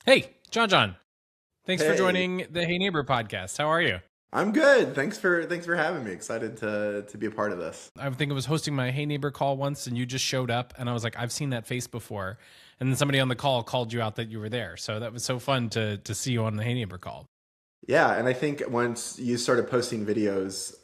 Hey, Jon Jon. Thanks for Hey, joining the Hey Neighbor podcast. How are you? I'm good. Thanks for having me. Excited to be a part of this. I think I was hosting my Hey Neighbor call once and you just showed up and I was like, I've seen that face before. And then somebody on the call called you out that you were there. So that was so fun to see you on the Hey Neighbor call. Yeah, and I think once you started posting videos,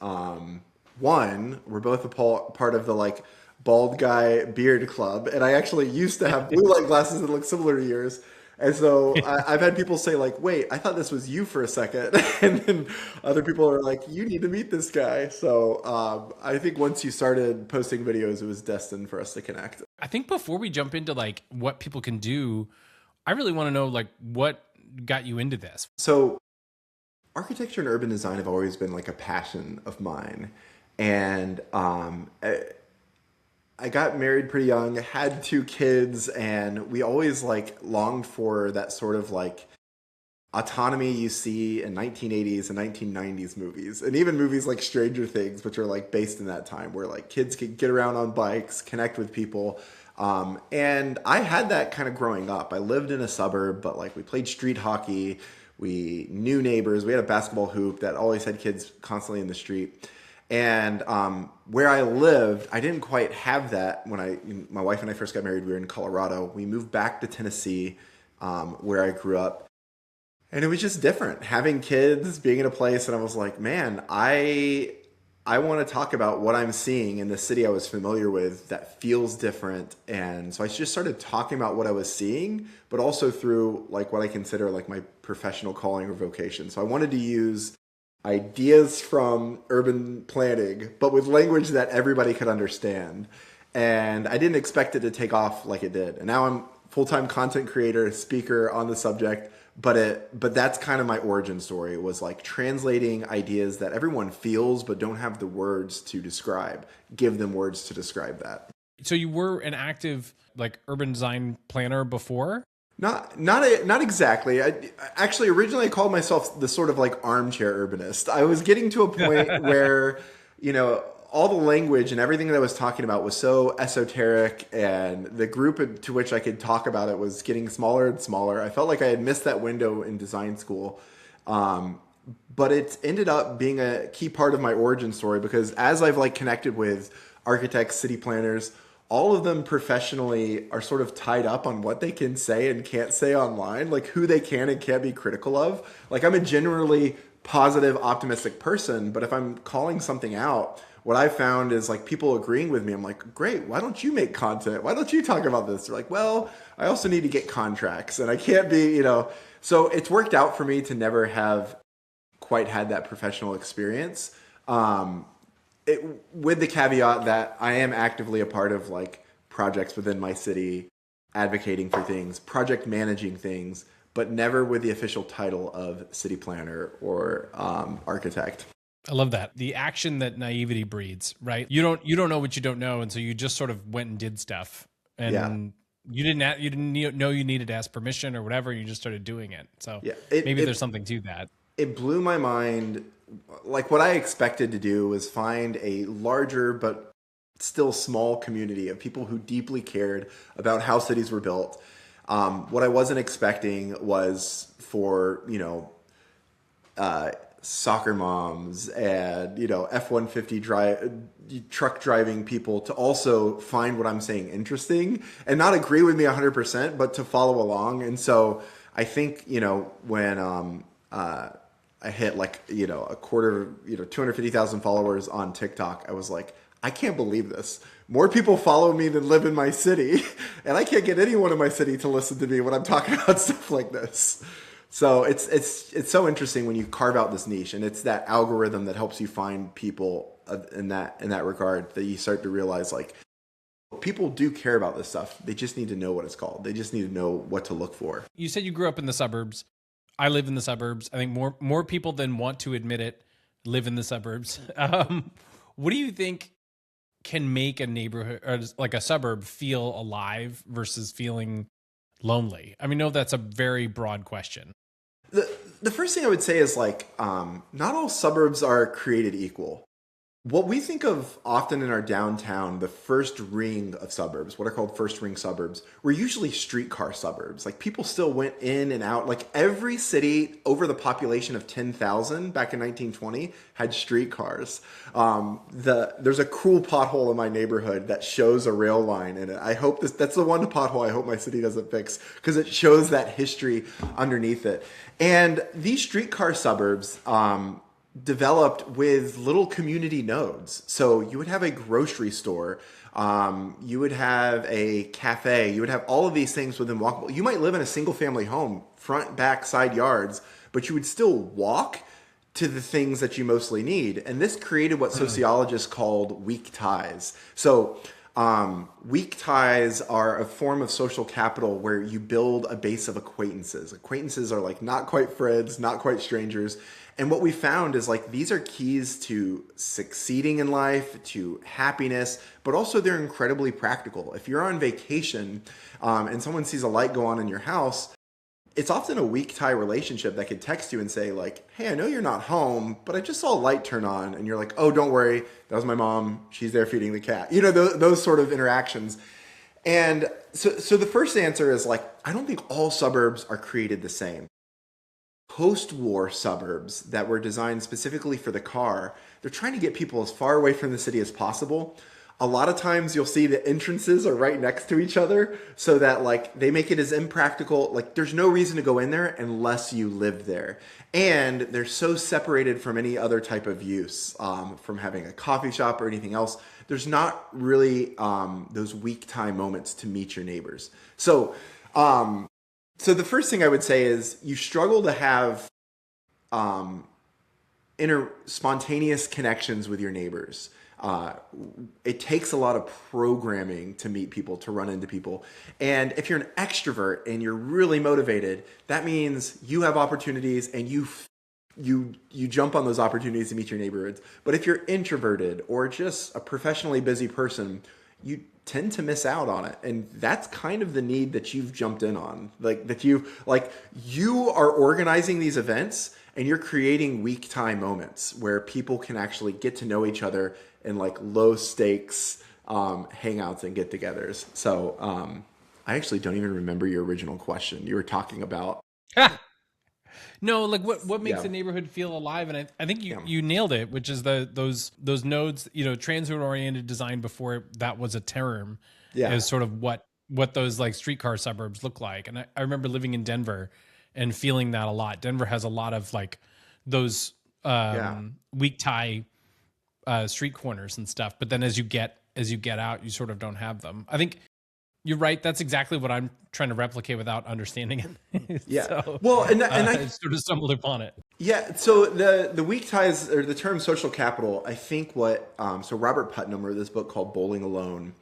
one, we're both part of the like bald guy beard club, and I actually used to have blue light glasses that look similar to yours. And so I've had people say like, "Wait, I thought this was you for a second," and then other people are like, "You need to meet this guy." So I think once you started posting videos, it was destined for us to connect. I think before we jump into like what people can do, I really want to know like what got you into this. So architecture and urban design have always been like a passion of mine, and I got married pretty young, had two kids, and we always like longed for that sort of like autonomy you see in 1980s and 1990s movies, and even movies like Stranger Things, which are like based in that time, where like kids could get around on bikes, connect with people. And I had that kind of growing up. I lived in a suburb, but like we played street hockey. We knew neighbors. We had a basketball hoop that always had kids constantly in the street. And where I lived, I didn't quite have that when my wife and I first got married. We were in Colorado. We moved back to Tennessee, where I grew up, and it was just different having kids, being in a place. And I was like, man, I want to talk about what I'm seeing in the city I was familiar with that feels different. And so I just started talking about what I was seeing, but also through like what I consider like my professional calling or vocation. So I wanted to use ideas from urban planning, but with language that everybody could understand. And I didn't expect it to take off like it did. And now I'm full-time content creator, speaker on the subject, but that's kind of my origin story. It was like translating ideas that everyone feels but don't have the words to describe. Give them words to describe that. So you were an active like urban design planner before? Not exactly. Actually originally I called myself the sort of like armchair urbanist. I was getting to a point where, you know, all the language and everything that I was talking about was so esoteric, and the group to which I could talk about it was getting smaller and smaller. I felt like I had missed that window in design school. Um, but it's ended up being a key part of my origin story, because as I've like connected with architects, city planners, all of them professionally are sort of tied up on what they can say and can't say online, like who they can and can't be critical of. Like I'm a generally positive, optimistic person, but if I'm calling something out, what I found is like people agreeing with me. I'm like, great, why don't you make content? Why don't you talk about this? They're like, well, I also need to get contracts and I can't be, you know. So it's worked out for me to never have quite had that professional experience. Um, with the caveat that I am actively a part of like projects within my city, advocating for things, project managing things, but never with the official title of city planner or architect. I love that. The action that naivety breeds, right? You don't know what you don't know, and so you just sort of went and did stuff, Yeah, and you didn't know you needed to ask permission or whatever. You just started doing it. So yeah. It maybe there's it something to that. it blew my mind. Like what I expected to do was find a larger but still small community of people who deeply cared about how cities were built. What I wasn't expecting was for, you know, soccer moms and, you know, F-150 truck driving people to also find what I'm saying interesting and not agree with me 100%, but to follow along. And so I think, you know, when I hit like, you know, a quarter, you know, 250,000 followers on TikTok, I was like, I can't believe this. More people follow me than live in my city, and I can't get anyone in my city to listen to me when I'm talking about stuff like this. So it's so interesting when you carve out this niche, and it's that algorithm that helps you find people in that regard, that you start to realize like people do care about this stuff. They just need to know what it's called. They just need to know what to look for. You said you grew up in the suburbs. I live in the suburbs. I think more people than want to admit it live in the suburbs. What do you think can make a neighborhood or like a suburb feel alive versus feeling lonely? I mean, no, that's a very broad question. The the first thing I would say is like not all suburbs are created equal. What we think of often in our downtown, the first ring of suburbs, what are called first ring suburbs, were usually streetcar suburbs. Like people still went in and out. Like every city over the population of 10,000 back in 1920 had streetcars. There's a cool pothole in my neighborhood that shows a rail line in it. I hope that's the one pothole I hope my city doesn't fix because it shows that history underneath it. And these streetcar suburbs, developed with little community nodes. So you would have a grocery store, you would have a cafe, you would have all of these things within walkable. You might live in a single family home, front, back, side yards, but you would still walk to the things that you mostly need. And this created what sociologists called weak ties. So weak ties are a form of social capital where you build a base of acquaintances. Acquaintances are like not quite friends, not quite strangers. And what we found is like these are keys to succeeding in life, to happiness, but also they're incredibly practical. If you're on vacation and someone sees a light go on in your house, it's often a weak tie relationship that could text you and say like, hey, I know you're not home, but I just saw a light turn on. And you're like, oh, don't worry. That was my mom. She's there feeding the cat. You know, those sort of interactions. And so the first answer is like, I don't think all suburbs are created the same. Post-war suburbs that were designed specifically for the car, they're trying to get people as far away from the city as possible. A lot of times you'll see the entrances are right next to each other so that like they make it as impractical. Like there's no reason to go in there unless you live there. And they're so separated from any other type of use, from having a coffee shop or anything else. There's not really those weak tie moments to meet your neighbors. So the first thing I would say is you struggle to have spontaneous connections with your neighbors. It takes a lot of programming to meet people, to run into people. And if you're an extrovert and you're really motivated, that means you have opportunities and you jump on those opportunities to meet your neighborhoods. But if you're introverted or just a professionally busy person, you tend to miss out on it. And that's kind of the need that you've jumped in on. You are organizing these events and you're creating weak time moments where people can actually get to know each other in like low stakes hangouts and get-togethers. So I actually don't even remember your original question. You were talking about No, like what makes Yeah. the neighborhood feel alive, and I think you nailed it, which is those nodes, transit oriented design before that was a term, Yeah. is sort of what those like streetcar suburbs look like. And I remember living in Denver and feeling that a lot. Denver has a lot of like those weak tie street corners and stuff, but then as you get out, you sort of don't have them. I think you're right. That's exactly what I'm trying to replicate without understanding it. Yeah. So, Well, and I sort of stumbled upon it. Yeah, so the weak ties, or the term social capital, I think so Robert Putnam wrote this book called Bowling Alone,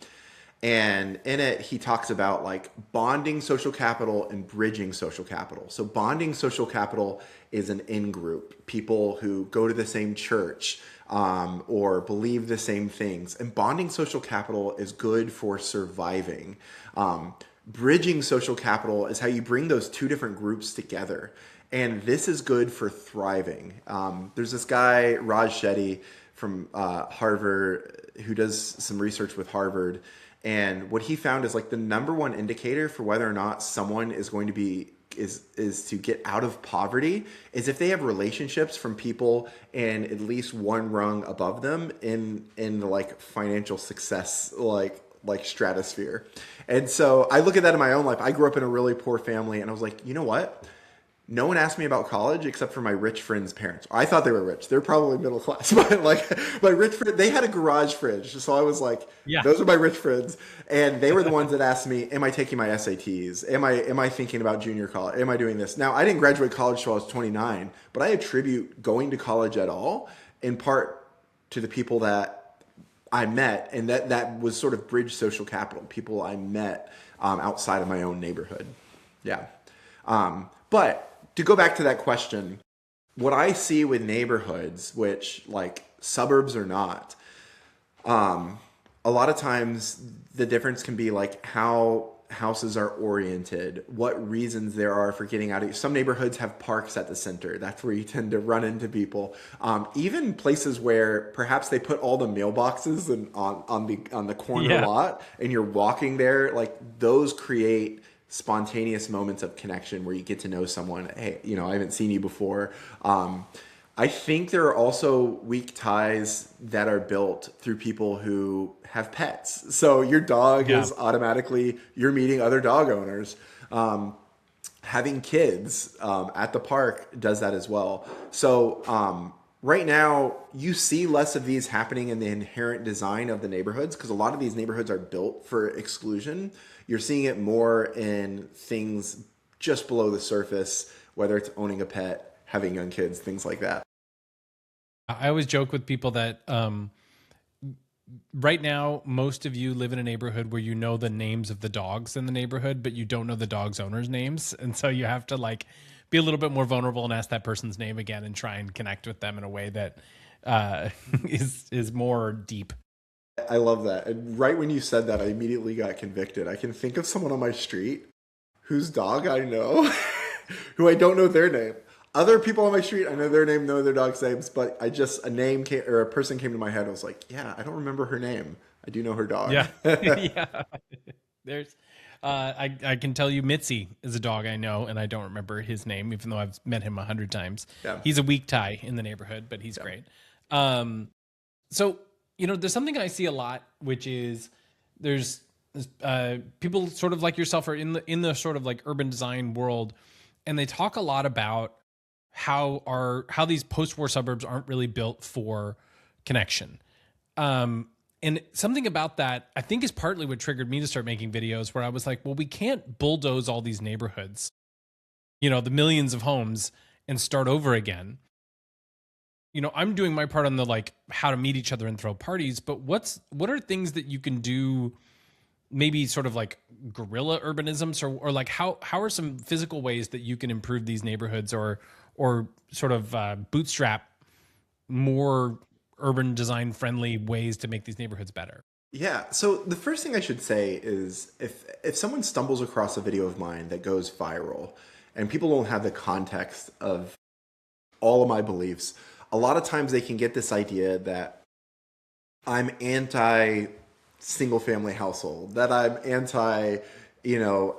and in it he talks about like bonding social capital and bridging social capital. So bonding social capital is an in-group, people who go to the same church or believe the same things, and bonding social capital is good for surviving. Bridging social capital is how you bring those two different groups together. And this is good for thriving. There's this guy, Raj Shetty from Harvard, who does some research with Harvard. And what he found is like the number one indicator for whether or not someone is going to be is to get out of poverty is if they have relationships from people in at least one rung above them in the like financial success like stratosphere. And so I look at that in my own life. I grew up in a really poor family, and I was like, you know what? No one asked me about college except for my rich friends' parents. I thought they were rich. They're probably middle class, but like my rich friend, they had a garage fridge. So I was like, those are my rich friends. And they were the ones that asked me, am I taking my SATs? Am I thinking about junior college? Am I doing this? Now, I didn't graduate college till I was 29, but I attribute going to college at all in part to the people that I met, and that was sort of bridge social capital, people I met outside of my own neighborhood. Yeah. But to go back to that question, what I see with neighborhoods, which like suburbs or not, a lot of times the difference can be like how houses are oriented, what reasons there are for getting out of. Some neighborhoods have parks at the center. That's where you tend to run into people. Even places where perhaps they put all the mailboxes and on the corner Yeah. lot, and you're walking there. Like those create spontaneous moments of connection where you get to know someone. Hey, I haven't seen you before. I think there are also weak ties that are built through people who have pets. So your dog Yeah. is automatically, you're meeting other dog owners. Having kids at the park does that as well. So right now, you see less of these happening in the inherent design of the neighborhoods because a lot of these neighborhoods are built for exclusion. You're seeing it more in things just below the surface, whether it's owning a pet, having young kids, things like that. I always joke with people that right now, most of you live in a neighborhood where you know the names of the dogs in the neighborhood, but you don't know the dog's owners' names. And so you have to like be a little bit more vulnerable and ask that person's name again and try and connect with them in a way that is more deep. I love that. And right when you said that, I immediately got convicted. I can think of someone on my street whose dog I know, who I don't know their name. Other people on my street, I know their name, know their dog's names, but a name came, or a person came to my head. I was like, yeah, I don't remember her name. I do know her dog. Yeah. Yeah. There's I can tell you Mitzi is a dog I know, and I don't remember his name, even though I've met him 100 times. Yeah. He's a weak tie in the neighborhood, but he's great. So, there's something I see a lot, which is there's people sort of like yourself are in the sort of like urban design world, and they talk a lot about how these post-war suburbs aren't really built for connection. And something about that, I think, is partly what triggered me to start making videos where I was like, well, we can't bulldoze all these neighborhoods, the millions of homes, and start over again. I'm doing my part on the like how to meet each other and throw parties, but what are things that you can do, maybe sort of like guerrilla urbanisms, or like how are some physical ways that you can improve these neighborhoods or sort of bootstrap more urban design friendly ways to make these neighborhoods better? Yeah. So the first thing I should say is if someone stumbles across a video of mine that goes viral and people don't have the context of all of my beliefs, a lot of times they can get this idea that I'm anti single family household, that I'm anti,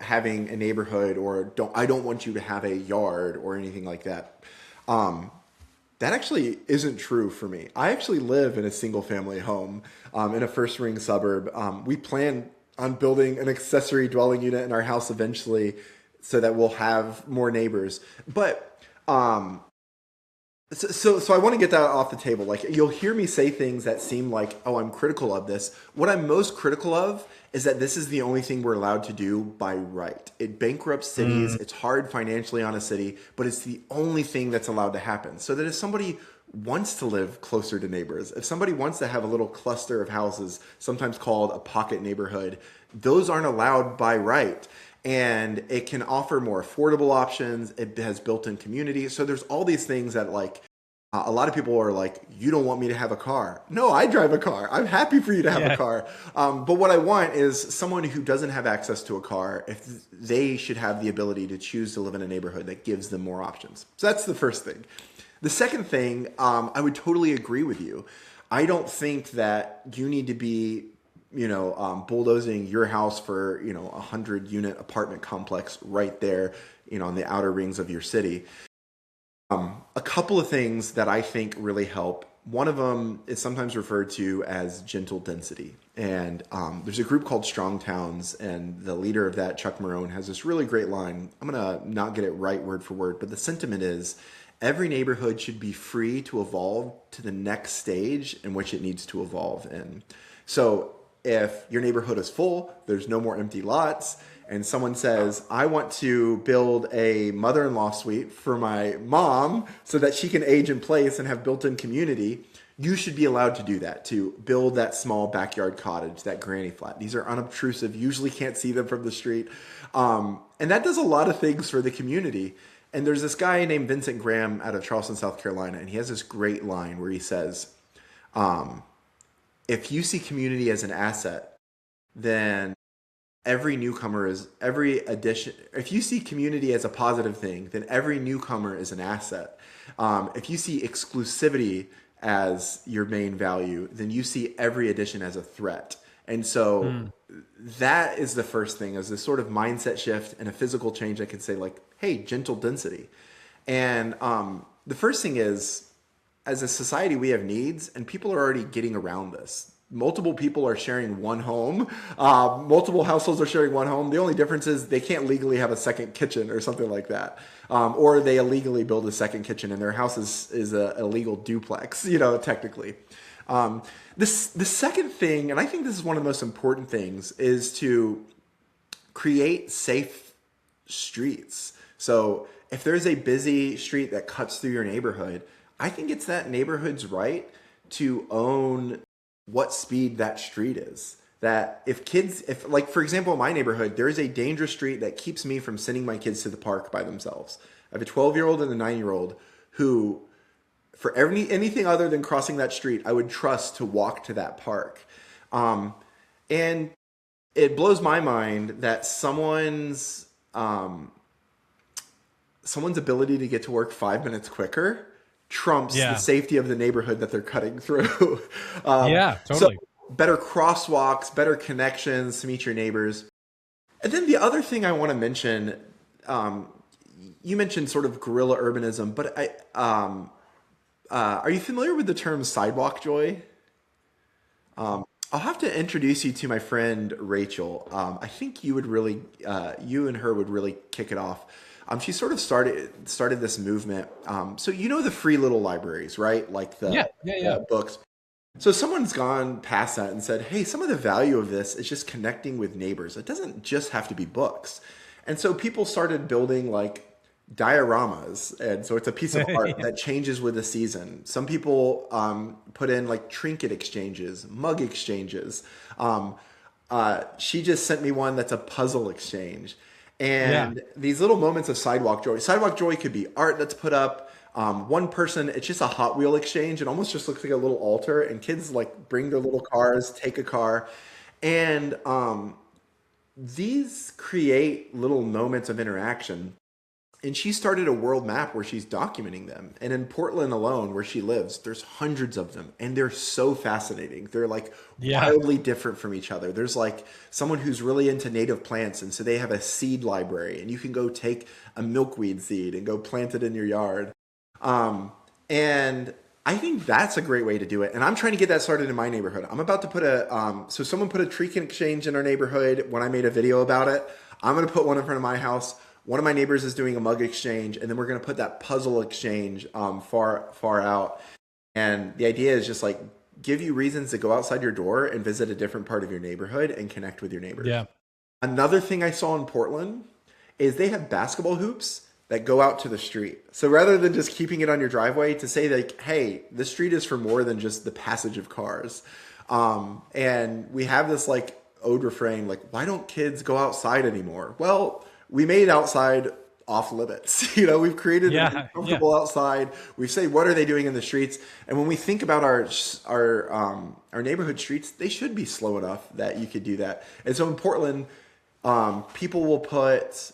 having a neighborhood, or I don't want you to have a yard or anything like that. That actually isn't true for me. I actually live in a single family home in a first ring suburb. We plan on building an accessory dwelling unit in our house eventually so that we'll have more neighbors. But so I want to get that off the table. Like, you'll hear me say things that seem like, oh, I'm critical of this. What I'm most critical of is that this is the only thing we're allowed to do by right. It bankrupts cities. It's hard financially on a city, but it's the only thing that's allowed to happen. So that if somebody wants to live closer to neighbors, if somebody wants to have a little cluster of houses, sometimes called a pocket neighborhood, those aren't allowed by right. And it can offer more affordable options. It has built-in community. So there's all these things that like a lot of people are like, you don't want me to have a car. No, I drive a car. I'm happy for you to have a car. But what I want is someone who doesn't have access to a car, if they should have the ability to choose to live in a neighborhood that gives them more options. So that's the first thing. The second thing, I would totally agree with you. I don't think that you need to be bulldozing your house for, 100-unit apartment complex right there, in the outer rings of your city. A couple of things that I think really help. One of them is sometimes referred to as gentle density. And there's a group called Strong Towns, and the leader of that, Chuck Marone, has this really great line. I'm going to not get it right word for word, but the sentiment is every neighborhood should be free to evolve to the next stage in which it needs to evolve in. So if your neighborhood is full, there's no more empty lots, and someone says, I want to build a mother-in-law suite for my mom so that she can age in place and have built-in community, you should be allowed to do that, to build that small backyard cottage, that granny flat. These are unobtrusive, usually can't see them from the street. And that does a lot of things for the community. And there's this guy named Vincent Graham out of Charleston, South Carolina, and he has this great line where he says, if you see community as an asset, then every newcomer is every addition. If you see community as a positive thing, then every newcomer is an asset. If you see exclusivity as your main value, then you see every addition as a threat. And so Mm. that is the first thing, is this sort of mindset shift and a physical change. I could say like, hey, gentle density. And the first thing is, as a society, we have needs, and people are already getting around this. Multiple people are sharing one home. Multiple households are sharing one home. The only difference is they can't legally have a second kitchen or something like that. Or they illegally build a second kitchen and their house is a illegal duplex, technically. The second thing, and I think this is one of the most important things, is to create safe streets. So if there's a busy street that cuts through your neighborhood, I think it's that neighborhood's right to own what speed that street is. That if like, for example, in my neighborhood, there's a dangerous street that keeps me from sending my kids to the park by themselves. I have a 12-year-old and a 9-year-old who, for anything other than crossing that street, I would trust to walk to that park. And it blows my mind that someone's ability to get to work 5 minutes quicker trumps the Yeah. safety of the neighborhood that they're cutting through. Yeah, So totally. better crosswalks, better connections to meet your neighbors. And then the other thing I want to mention, you mentioned sort of guerrilla urbanism, but are you familiar with the term sidewalk joy? I'll have to introduce you to my friend Rachel. I think you and her would really kick it off. She sort of started this movement. So the free little libraries, right? Like Yeah, yeah, yeah. the books. So someone's gone past that and said, hey, some of the value of this is just connecting with neighbors. It doesn't just have to be books. And so people started building like dioramas. And so it's a piece of art that changes with the season. Some people put in like trinket exchanges, mug exchanges. She just sent me one that's a puzzle exchange. Yeah. And these little moments of sidewalk joy. Sidewalk joy could be art that's put up. One person, it's just a Hot Wheel exchange. It almost just looks like a little altar, and kids like bring their little cars, take a car, and these create little moments of interaction. And she started a world map where she's documenting them. And in Portland alone, where she lives, there's hundreds of them. And they're so fascinating. They're like Yeah. wildly different from each other. There's like someone who's really into native plants. And so they have a seed library. And you can go take a milkweed seed and go plant it in your yard. And I think that's a great way to do it. And I'm trying to get that started in my neighborhood. I'm about to put so someone put a tree exchange in our neighborhood when I made a video about it. I'm going to put one in front of my house. One of my neighbors is doing a mug exchange, and then we're going to put that puzzle exchange far out. And the idea is just like give you reasons to go outside your door and visit a different part of your neighborhood and connect with your neighbors. Yeah. Another thing I saw in Portland is they have basketball hoops that go out to the street. So rather than just keeping it on your driveway, to say like, hey, the street is for more than just the passage of cars. And we have this like ode refrain, like, why don't kids go outside anymore? Well, we made outside off limits. We've created an uncomfortable outside. We say, what are they doing in the streets? And when we think about our neighborhood streets, they should be slow enough that you could do that. And so in Portland, people will put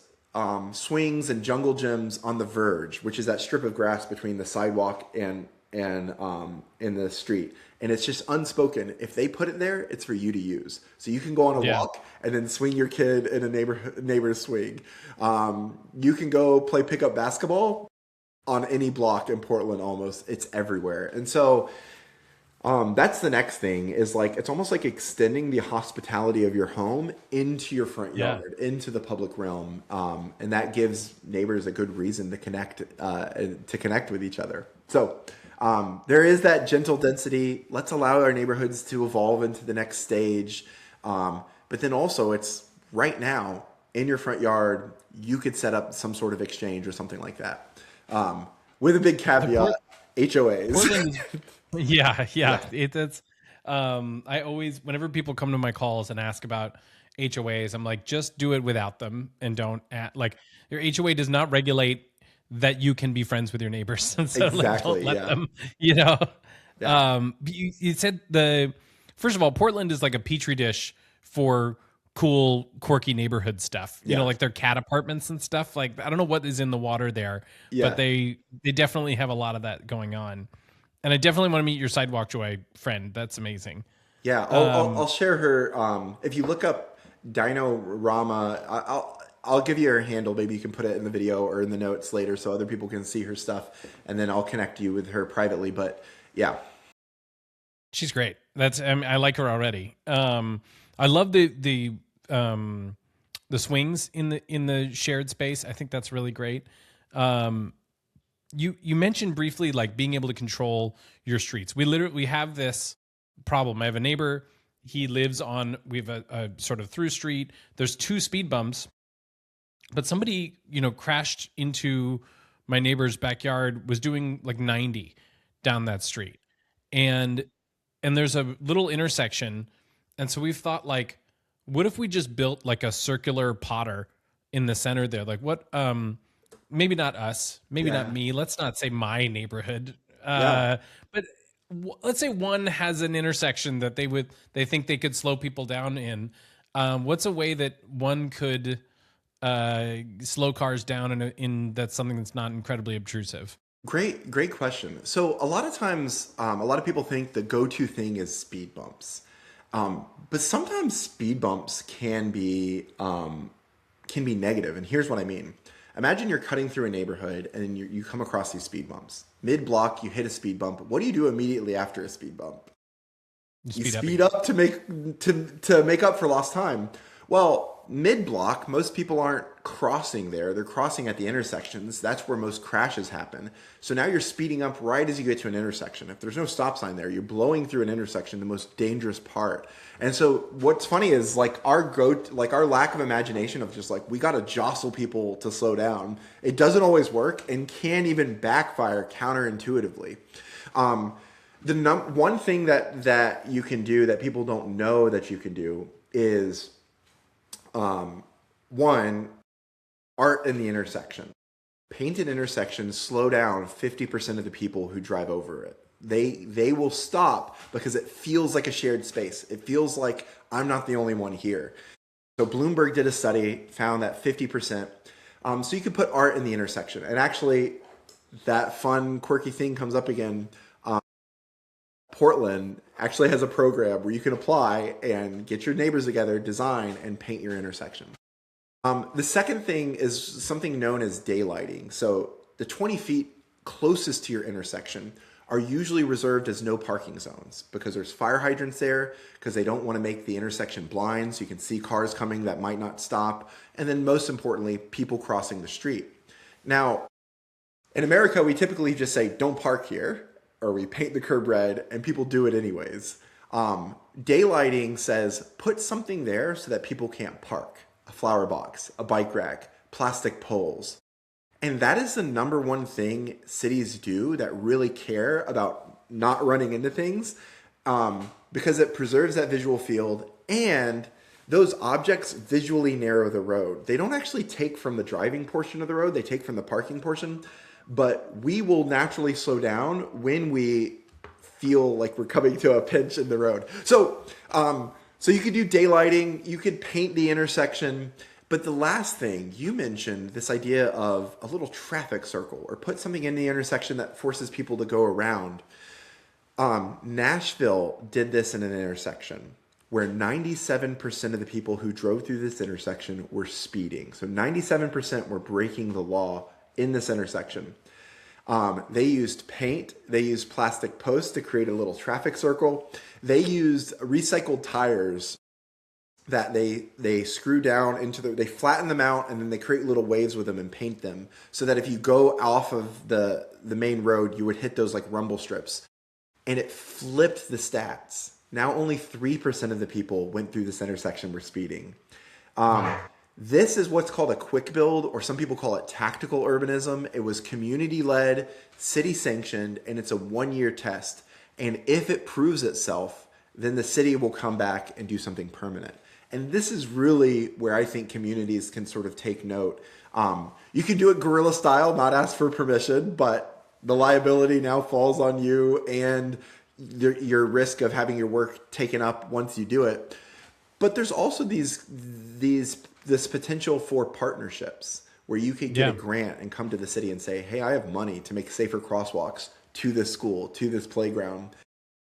swings and jungle gyms on the verge, which is that strip of grass between the sidewalk and in the street. And it's just unspoken. If they put it there, it's for you to use. So you can go on a walk and then swing your kid in a neighbor's swing. You can go play pickup basketball on any block in Portland almost. It's everywhere. And so that's the next thing, is like it's almost like extending the hospitality of your home into your front yard, into the public realm. And that gives neighbors a good reason to connect with each other. So there is that gentle density. Let's allow our neighborhoods to evolve into the next stage. But then also it's right now in your front yard, you could set up some sort of exchange or something like that. With a big caveat, HOAs. Portland, yeah. It's I always, whenever people come to my calls and ask about HOAs, I'm like, just do it without them and don't like your HOA does not regulate that you can be friends with your neighbors. So Exactly. Like, don't let them, Yeah. you said first of all, Portland is like a petri dish for cool, quirky neighborhood stuff. You know, Yeah. like their cat apartments and stuff. Like I don't know what is in the water there, but Yeah. they definitely have a lot of that going on. And I definitely want to meet your Sidewalk Joy friend. That's amazing. Yeah, I'll share her. If you look up Dino Rama, I'll give you her handle. Maybe you can put it in the video or in the notes later, so other people can see her stuff, and then I'll connect you with her privately. But yeah, She's great. That's I like her already. I love the swings in the shared space. I think that's really great. You mentioned briefly like being able to control your streets. We have this problem. I have a neighbor. He lives on. We have a sort of through street. There's 2 speed bumps, but somebody crashed into my neighbor's backyard. Was doing like 90 down that street, and there's a little intersection, and so we've thought like, what if we just built like a circular Potter in the center there? Like what? Maybe not us, maybe yeah, not me. Let's not say my neighborhood, yeah. but let's say one has an intersection that they think they could slow people down in. What's a way that one could slow cars down in that's something that's not incredibly obtrusive? Great question. So a lot of times, a lot of people think the go-to thing is speed bumps, but sometimes speed bumps can be negative. And here's what I mean. Imagine you're cutting through a neighborhood and then you come across these speed bumps. Mid-block, you hit a speed bump. What do you do immediately after a speed bump? You speed up to make up for lost time. Well, mid-block, most people aren't crossing there. They're crossing at the intersections. That's where most crashes happen. So now you're speeding up right as you get to an intersection. If there's no stop sign there, you're blowing through an intersection, the most dangerous part. And so what's funny is like our lack of imagination of just like we got to jostle people to slow down. It doesn't always work and can even backfire counterintuitively. One thing that you can do that people don't know that you can do is one, art in the intersection. Painted intersections slow down 50% of the people who drive over it. They will stop because it feels like a shared space. It feels like I'm not the only one here. So Bloomberg did a study, found that 50%. So you could put art in the intersection. And actually, that fun, quirky thing comes up again. Portland actually has a program where you can apply and get your neighbors together, design, and paint your intersection. The second thing is something known as daylighting. So the 20 feet closest to your intersection are usually reserved as no parking zones because there's fire hydrants there, because they don't want to make the intersection blind so you can see cars coming that might not stop. And then most importantly, people crossing the street. Now, in America, we typically just say, don't park here, or we paint the curb red, and people do it anyways. Daylighting says, put something there so that people can't park. A flower box, a bike rack, plastic poles. And that is the number one thing cities do that really care about not running into things, because it preserves that visual field, and those objects visually narrow the road. They don't actually take from the driving portion of the road, they take from the parking portion. But we will naturally slow down when we feel like we're coming to a pinch in the road. So you could do daylighting, you could paint the intersection. But the last thing you mentioned, this idea of a little traffic circle or put something in the intersection that forces people to go around. Nashville did this in an intersection where 97% of the people who drove through this intersection were speeding. So 97% were breaking the law in this intersection. They used paint. They used plastic posts to create a little traffic circle. They used recycled tires that they screw down into they flatten them out, and then they create little waves with them and paint them so that if you go off of the main road, you would hit those like rumble strips. And it flipped the stats. Now only 3% of the people went through this intersection were speeding. This is what's called a quick build, or some people call it tactical urbanism. It was community-led, city-sanctioned, and it's a 1-year test. And if it proves itself, then the city will come back and do something permanent. And this is really where I think communities can sort of take note. You can do it guerrilla style, not ask for permission, but the liability now falls on you and your risk of having your work taken up once you do it. But there's also this potential for partnerships where you could get a Yeah. grant and come to the city and say, "Hey, I have money to make safer crosswalks to this school, to this playground.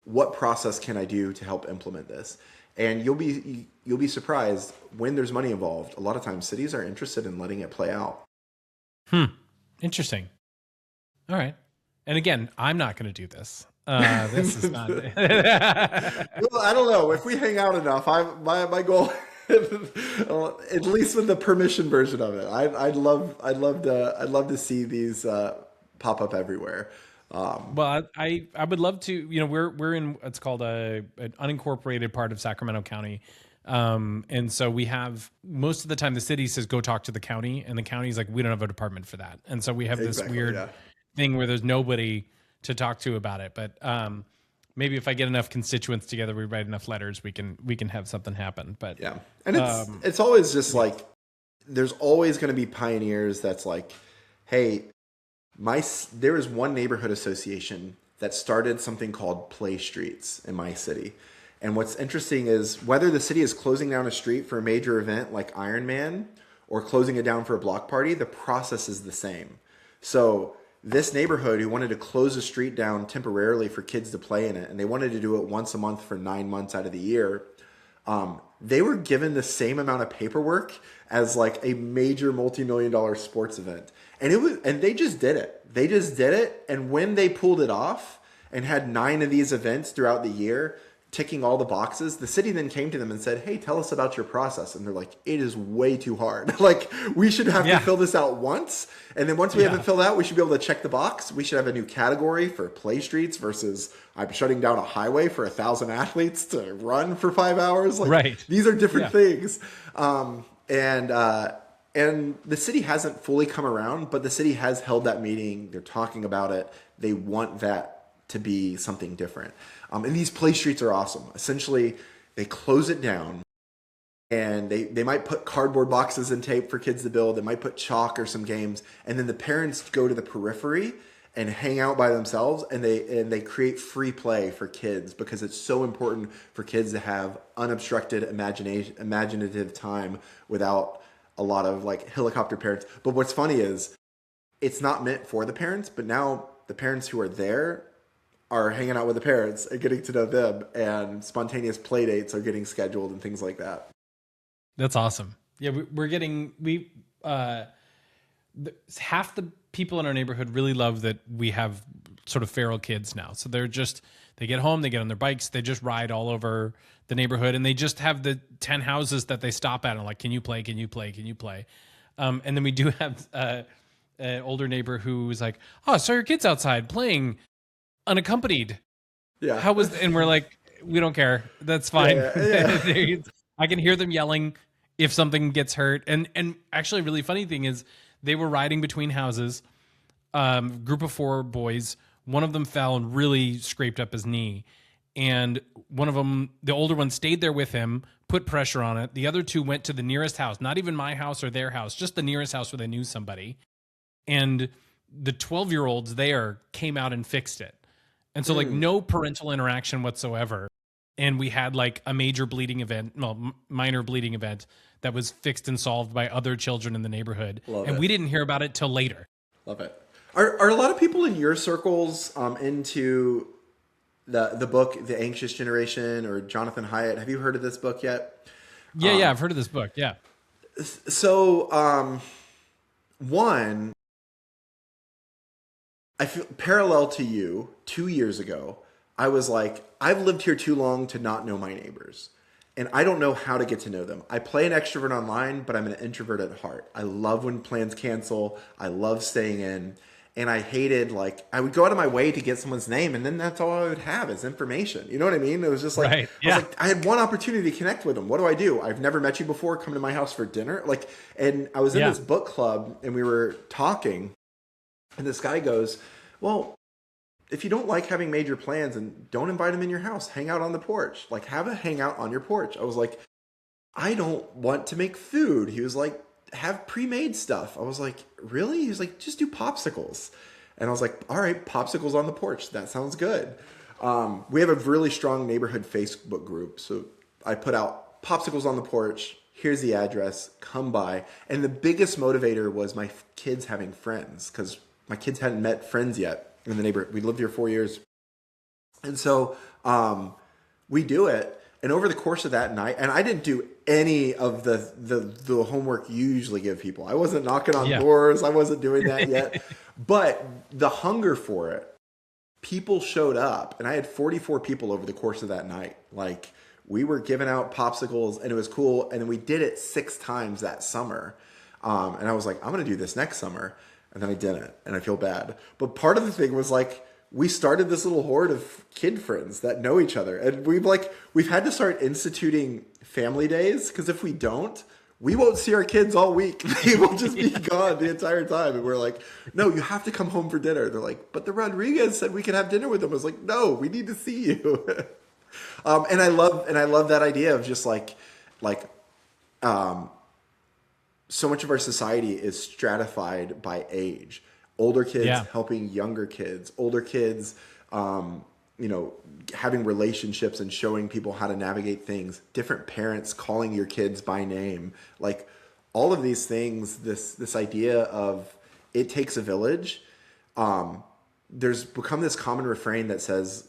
What process can I do to help implement this?" And you'll be surprised when there's money involved. A lot of times cities are interested in letting it play out. Hmm. Interesting. All right. And again, I'm not going to do this. This is not. Well, I don't know. If we hang out enough, my goal, at least with the permission version of it, I'd love to see these pop up everywhere. Well, I would love to. You know, we're in what's called an unincorporated part of Sacramento County, and so we have most of the time the city says go talk to the county, and the county's like we don't have a department for that, and so we have this Exactly, weird yeah. thing where there's nobody to talk to about it. But maybe if I get enough constituents together, we write enough letters, we can have something happen. But Yeah, and it's always just like there's always going to be pioneers. That's like, hey, there is one neighborhood association that started something called Play Streets in my city. And what's interesting is whether the city is closing down a street for a major event like Iron Man or closing it down for a block party, the process is the same. So this neighborhood who wanted to close a street down temporarily for kids to play in it, and they wanted to do it once a month for 9 months out of the year, they were given the same amount of paperwork as like a major multi-million-dollar sports event. And they just did it. They just did it. And when they pulled it off and had 9 of these events throughout the year, ticking all the boxes, the city then came to them and said, "Hey, tell us about your process." And they're like, "It is way too hard. Like, we should have to fill this out once. And then once we have it filled out, we should be able to check the box. We should have a new category for play streets versus I'm shutting down a highway for 1,000 athletes to run for 5 hours." Like, Right. these are different things. And the city hasn't fully come around, but the city has held that meeting. They're talking about it. They want that to be something different. And these play streets are awesome. Essentially, they close it down and they might put cardboard boxes and tape for kids to build. They might put chalk or some games. And then the parents go to the periphery and hang out by themselves, and they create free play for kids because it's so important for kids to have unobstructed imaginative time without a lot of like helicopter parents. But what's funny is it's not meant for the parents, but now the parents who are there are hanging out with the parents and getting to know them, and spontaneous play dates are getting scheduled and things like that. That's awesome. Yeah, we're getting half the people in our neighborhood really love that we have sort of feral kids now. So they get home, they get on their bikes, they just ride all over the neighborhood, and they just have the 10 houses that they stop at and like, can you play? Can you play? Can you play? And then we do have an older neighbor who's like, "Oh, I saw your kids outside playing unaccompanied. Yeah. How was?" And we're like, "We don't care. That's fine." Yeah. I can hear them yelling if something gets hurt. And actually, a really funny thing is they were riding between houses. Group of 4 boys. One of them fell and really scraped up his knee. And one of them, the older one, stayed there with him, put pressure on it. The other 2 went to the nearest house, not even my house or their house, just the nearest house where they knew somebody. And the 12-year-olds there came out and fixed it. And so like no parental interaction whatsoever. And we had like a major bleeding event, well, minor bleeding event that was fixed and solved by other children in the neighborhood. We didn't hear about it till later. Love it. Are a lot of people in your circles into the book, The Anxious Generation, or Jonathan Haidt? Have you heard of this book yet? Yeah, I've heard of this book. Yeah. So, one, I feel parallel to you 2 years ago. I was like, I've lived here too long to not know my neighbors. And I don't know how to get to know them. I play an extrovert online, but I'm an introvert at heart. I love when plans cancel. I love staying in. And I hated, like, I would go out of my way to get someone's name, and then that's all I would have is information. You know what I mean? It was just like, right. I was like, I had one opportunity to connect with them. What do? I've never met you before. Come to my house for dinner. Like, and I was in this book club, and we were talking, and this guy goes, "Well, if you don't like having major plans, and don't invite them in your house, hang out on the porch. Like, have a hangout on your porch." I was like, "I don't want to make food." He was like, "Have pre-made stuff." I was like, "Really?" He was like, "Just do popsicles." And I was like, "All right, popsicles on the porch. That sounds good." We have a really strong neighborhood Facebook group. So I put out popsicles on the porch. Here's the address. Come by. And the biggest motivator was my kids having friends, because my kids hadn't met friends yet in the neighborhood. We lived here 4 years. And so we do it. And over the course of that night, and I didn't do any of the homework you usually give people. I wasn't knocking on doors. I wasn't doing that yet. But the hunger for it, people showed up. And I had 44 people over the course of that night. Like, we were giving out popsicles, and it was cool. And then we did it 6 times that summer. And I was like, I'm going to do this next summer. And then I didn't. And I feel bad. But part of the thing was like, we started this little horde of kid friends that know each other. And we've had to start instituting family days, because if we don't, we won't see our kids all week. They will just be gone the entire time. And we're like, no, you have to come home for dinner. They're like, but the Rodriguez said we could have dinner with them. I was like, no, we need to see you. And I love that idea of just so much of our society is stratified by age. Older kids helping younger kids, older kids, having relationships and showing people how to navigate things, different parents calling your kids by name, like all of these things, this idea of it takes a village. There's become this common refrain that says,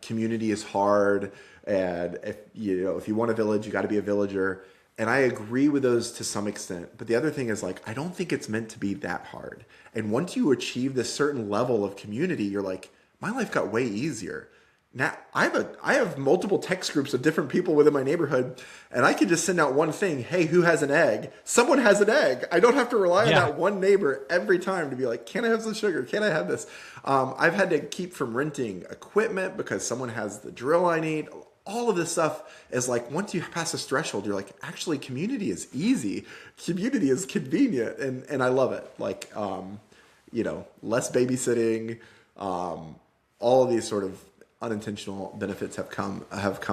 community is hard. And if you want a village, you got to be a villager. And I agree with those to some extent. But the other thing is, like, I don't think it's meant to be that hard. And once you achieve this certain level of community, you're like, my life got way easier. Now I have multiple text groups of different people within my neighborhood, and I can just send out one thing. Hey, who has an egg? Someone has an egg. I don't have to rely on that one neighbor every time to be like, can I have some sugar? Can I have this? I've had to keep from renting equipment because someone has the drill I need. All of this stuff is like, once you pass this threshold, you're like, actually, community is easy. Community is convenient. And I love it. Like, less babysitting, all of these sort of unintentional benefits have come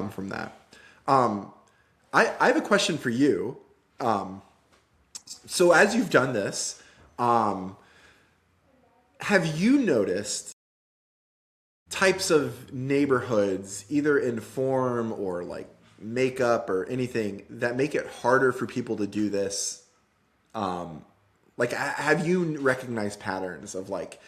from that. I have a question for you. So as you've done this, have you noticed types of neighborhoods, either in form or like makeup or anything, that make it harder for people to do this? Like, have you recognized patterns of like,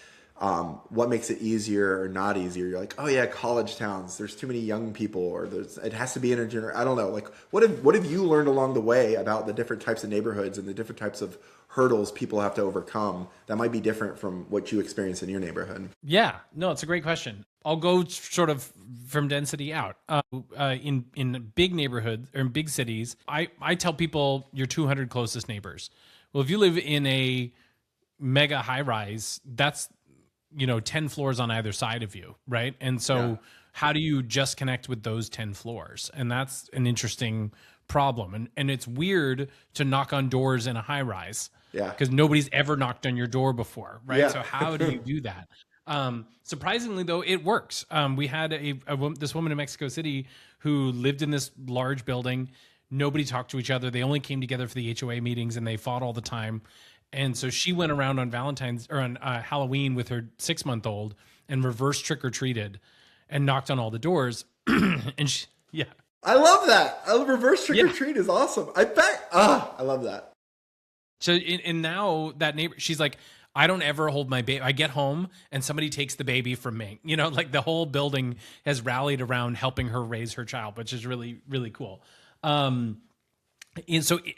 what makes it easier or not easier? You're like, oh yeah, college towns, there's too many young people, or it has to be intergenerational. I don't know. Like, what have you learned along the way about the different types of neighborhoods and the different types of hurdles people have to overcome that might be different from what you experience in your neighborhood? Yeah, no, it's a great question. I'll go sort of from density out. In big neighborhoods or in big cities, I tell people your 200 closest neighbors. Well, if you live in a mega high rise, that's 10 floors on either side of you, right? And so how do you just connect with those 10 floors? And that's an interesting problem. And it's weird to knock on doors in a high rise. Yeah. Because nobody's ever knocked on your door before, right? Yeah. So how do you do that? Surprisingly, though, it works. We had this woman in Mexico City who lived in this large building. Nobody talked to each other. They only came together for the HOA meetings, and they fought all the time. And so she went around on Halloween with her 6-month-old and reverse trick-or-treated and knocked on all the doors. And I love that. A reverse trick-or-treat is awesome. I bet. I love that. So, and now that neighbor, she's like, I don't ever hold my baby. I get home and somebody takes the baby from me. Like the whole building has rallied around helping her raise her child, which is really, really cool. And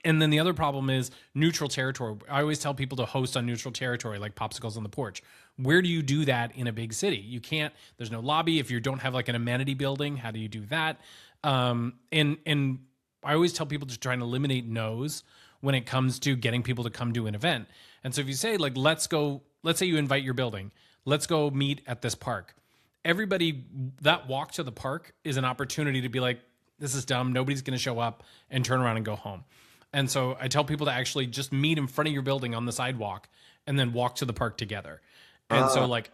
then the other problem is neutral territory. I always tell people to host on neutral territory, like popsicles on the porch. Where do you do that in a big city? You can't. There's no lobby. If you don't have like an amenity building, how do you do that? And I always tell people to try and eliminate no's when it comes to getting people to come to an event. And so if you say like, let's say you invite your building, let's go meet at this park. Everybody, that walk to the park is an opportunity to be like, this is dumb. Nobody's going to show up, and turn around and go home. And so I tell people to actually just meet in front of your building on the sidewalk and then walk to the park together. And so like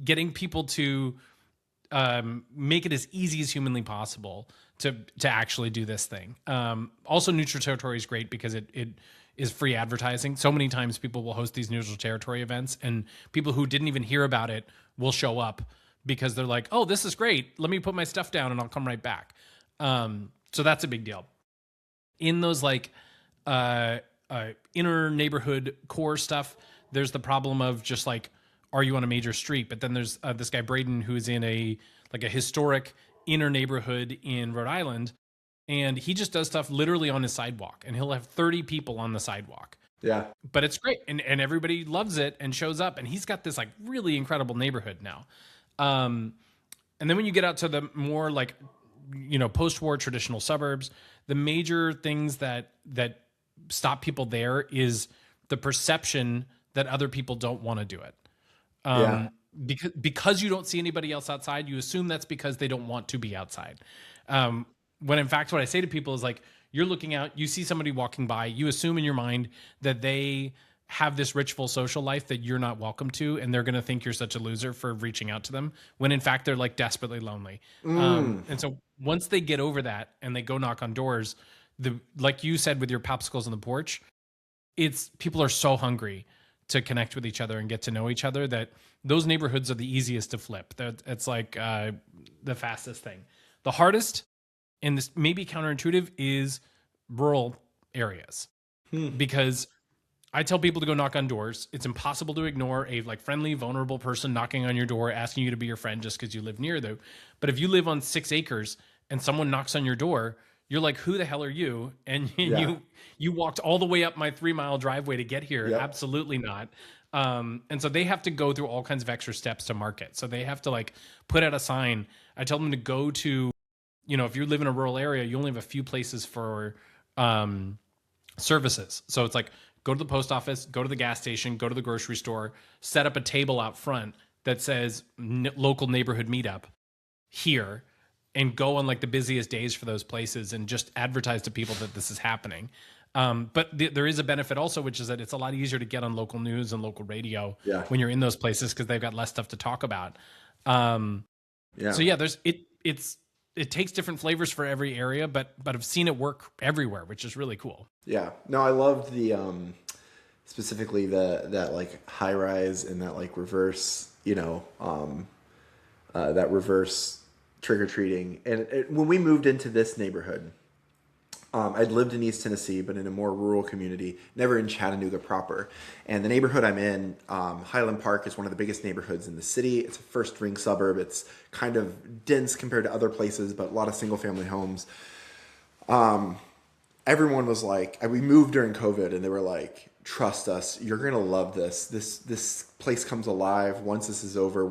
getting people to make it as easy as humanly possible to actually do this thing. Also, neutral territory is great because it is free advertising. So many times people will host these neutral territory events, and people who didn't even hear about it will show up because they're like, oh, this is great. Let me put my stuff down and I'll come right back. So that's a big deal. In those like inner neighborhood core stuff, there's the problem of just like, are you on a major street? But then there's this guy Braden who's in a historic inner neighborhood in Rhode Island, and he just does stuff literally on his sidewalk, and he'll have 30 people on the sidewalk. Yeah. But it's great, and everybody loves it and shows up, and he's got this like really incredible neighborhood now. And then when you get out to the more like, post-war traditional suburbs, the major things that stop people there is the perception that other people don't want to do it. Because you don't see anybody else outside, you assume that's because they don't want to be outside. When in fact, what I say to people is like, you're looking out, you see somebody walking by, you assume in your mind that they have this rich, full social life that you're not welcome to, and they're going to think you're such a loser for reaching out to them, when in fact they're like desperately lonely. And so once they get over that and they go knock on doors, like you said with your popsicles on the porch, people are so hungry to connect with each other and get to know each other that those neighborhoods are the easiest to flip. It's like the fastest thing. The hardest, and this may be counterintuitive, is rural areas. Because I tell people to go knock on doors. It's impossible to ignore a like friendly, vulnerable person knocking on your door, asking you to be your friend just because you live near them. But if you live on 6 acres and someone knocks on your door, you're like, who the hell are you? And you walked all the way up my 3-mile driveway to get here. Yep. Absolutely not. And so they have to go through all kinds of extra steps to market. So they have to like put out a sign. I tell them to go to, if you live in a rural area, you only have a few places for services. So it's like, go to the post office, go to the gas station, go to the grocery store, set up a table out front that says local neighborhood meetup here, and go on like the busiest days for those places and just advertise to people that this is happening. But there is a benefit also, which is that it's a lot easier to get on local news and local radio when you're in those places because they've got less stuff to talk about. So it takes different flavors for every area, but I've seen it work everywhere, which is really cool. Yeah. No, I loved the specifically that like high rise and that like reverse, that reverse trick or treating. And when we moved into this neighborhood, I'd lived in East Tennessee, but in a more rural community, never in Chattanooga proper. And the neighborhood I'm in, Highland Park, is one of the biggest neighborhoods in the city. It's a first ring suburb. It's kind of dense compared to other places, but a lot of single family homes. Everyone was like, we moved during COVID, and they were like, trust us, you're going to love this. This place comes alive once this is over.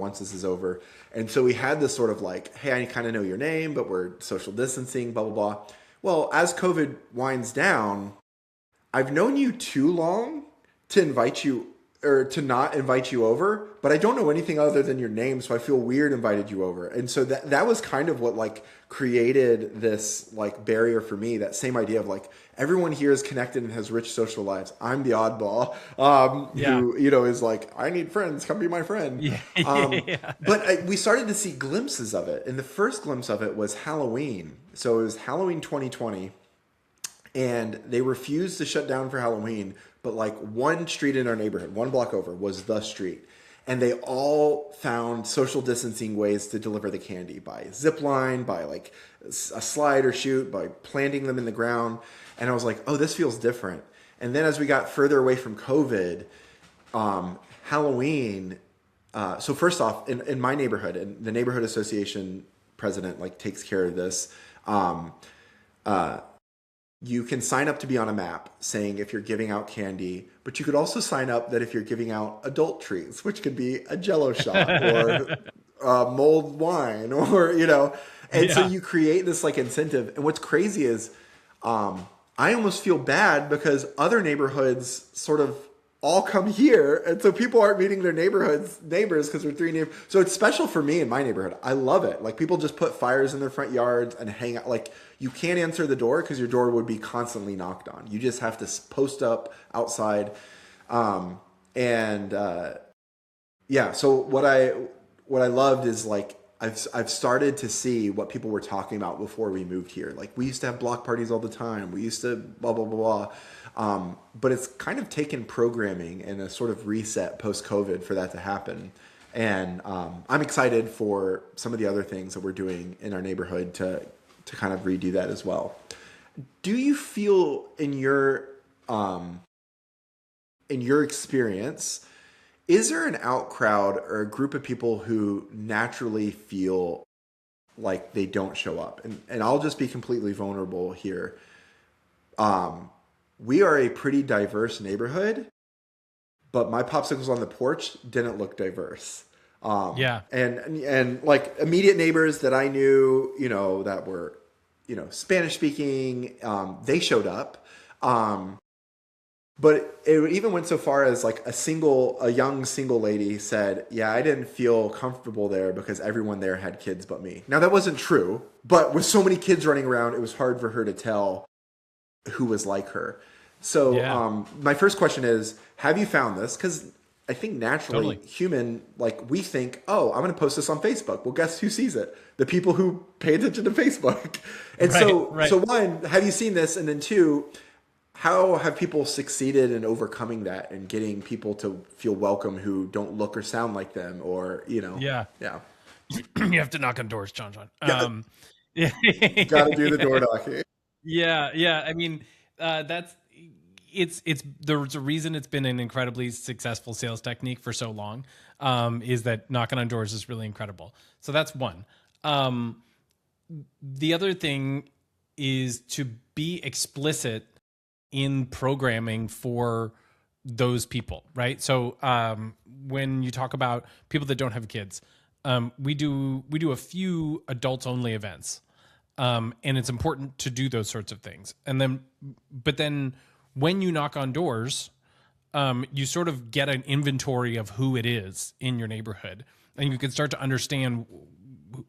And so we had this sort of like, hey, I kind of know your name, but we're social distancing, blah, blah, blah. Well, as COVID winds down, I've known you too long to invite you or to not invite you over, but I don't know anything other than your name, so I feel weird invited you over. And so that was kind of what like created this like barrier for me, that same idea of like everyone here is connected and has rich social lives. I'm the oddball who, is like, I need friends, come be my friend. But we started to see glimpses of it. And the first glimpse of it was Halloween. So it was Halloween 2020. And they refused to shut down for Halloween, but like one street in our neighborhood, 1 block over, was the street. And they all found social distancing ways to deliver the candy by zip line, by like a slide or chute, by planting them in the ground. And I was like, oh, this feels different. And then as we got further away from COVID, Halloween. So first off, in my neighborhood, and the neighborhood association president like takes care of this. You can sign up to be on a map saying if you're giving out candy, but you could also sign up that if you're giving out adult treats, which could be a Jell-O shot or mulled wine or, and so you create this like incentive. And what's crazy is I almost feel bad because other neighborhoods sort of all come here. And so people aren't meeting their neighbors because they're 3 neighbors. So it's special for me in my neighborhood. I love it. Like people just put fires in their front yards and hang out. Like you can't answer the door because your door would be constantly knocked on. You just have to post up outside. So what I loved is like, I've started to see what people were talking about before we moved here. Like we used to have block parties all the time. We used to blah, blah, blah, blah. But it's kind of taken programming and a sort of reset post-COVID for that to happen. And I'm excited for some of the other things that we're doing in our neighborhood to to kind of redo that as well. Do you feel in your experience, is there an out crowd or a group of people who naturally feel like they don't show up? And I'll just be completely vulnerable here. We are a pretty diverse neighborhood, but my popsicles on the porch didn't look diverse. And like immediate neighbors that I knew, you know, that were, you know, Spanish speaking, they showed up. But it even went so far as like a young single lady said, yeah, I didn't feel comfortable there because everyone there had kids but me. Now that wasn't true, but with so many kids running around, it was hard for her to tell who was like her. So my first question is, have you found this? Because I think naturally human, like we think, oh, I'm going to post this on Facebook. Well, guess who sees it? The people who pay attention to Facebook. And so one, have you seen this? And then two, how have people succeeded in overcoming that and getting people to feel welcome who don't look or sound like them, or, you know? Yeah. You have to knock on doors, Jon Jon. Got to do the door knocking. Yeah. I mean, there's a reason it's been an incredibly successful sales technique for so long, is that knocking on doors is really incredible. So that's one. The other thing is to be explicit in programming for those people, right? So when you talk about people that don't have kids, we do a few adults only events, and it's important to do those sorts of things. But then when you knock on doors, you sort of get an inventory of who it is in your neighborhood, and you can start to understand